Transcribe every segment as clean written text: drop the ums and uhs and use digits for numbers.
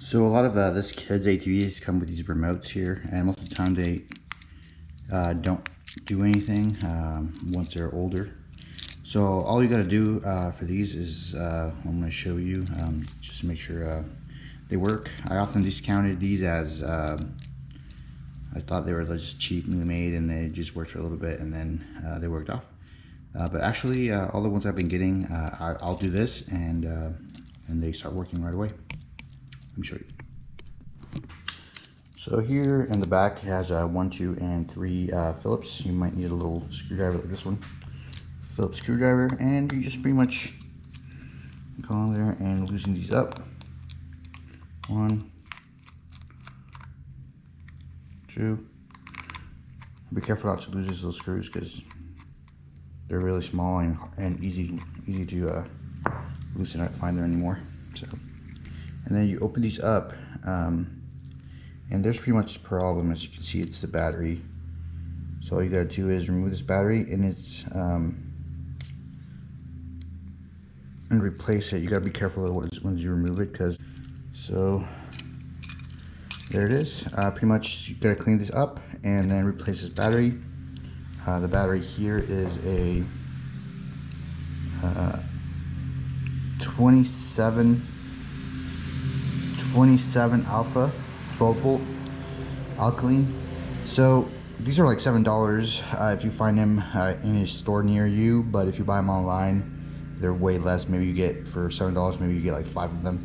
So a lot of this kid's ATVs come with these remotes here, and most of the time they don't do anything once they're older. So all you got to do for these is I'm going to show you just to make sure they work. I often discounted these as I thought they were just cheap, newly made, and they just worked for a little bit, and then they worked off. But actually, all the ones I've been getting, I'll do this, and they start working right away. Let me show you. So here in the back it has 1, 2, and 3 Phillips. You might need a little screwdriver like this one, Phillips screwdriver, and you just pretty much go on there and loosen these up. 1, 2. Be careful not to lose these little screws because they're really small and easy to loosen up, find them anymore. So, and then you open these up, and there's pretty much the problem. As you can see, it's the battery. So all you gotta do is remove this battery, and replace it. You gotta be careful once you remove it, because so there it is. Pretty much you gotta clean this up and then replace this battery. The battery here is a 27 alpha 12 volt alkaline. So these are like $7 if you find them in a store near you, but if you buy them online they're way less. Maybe you get for $7, maybe you get like 5 of them.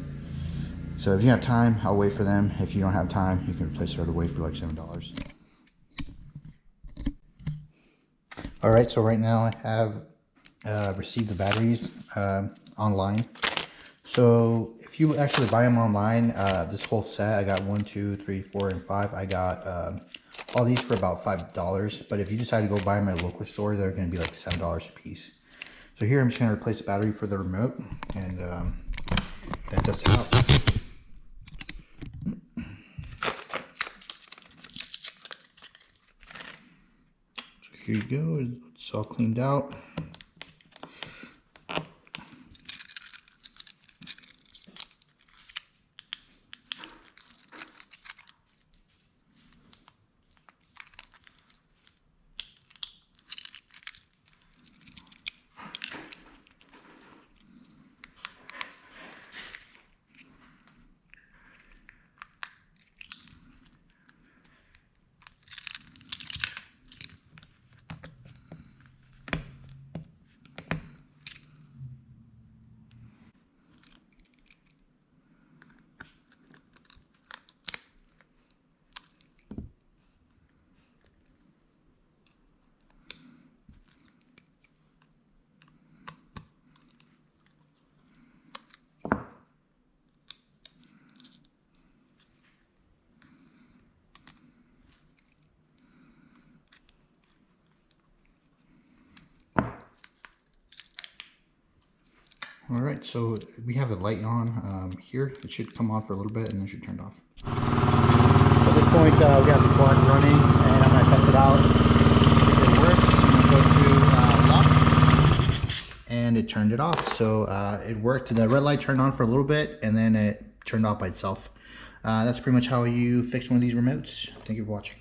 So if you have time, I'll wait for them. If you don't have time, you can replace it right away for like $7. All right, so right now I have received the batteries online. So if you actually buy them online, this whole set, I got 1, 2, 3, 4, and 5. I got all these for about $5. But if you decide to go buy them at a local store, they're going to be like $7 a piece. So here I'm just going to replace the battery for the remote, and then test it out. So here you go. It's all cleaned out. All right, so we have the light on here. It should come on for a little bit and then it should turn off. So at this point, we have the quad running, and I'm gonna test it out. See if it works. I'm gonna go to lock, and it turned it off. So it worked. The red light turned on for a little bit, and then it turned off by itself. That's pretty much how you fix one of these remotes. Thank you for watching.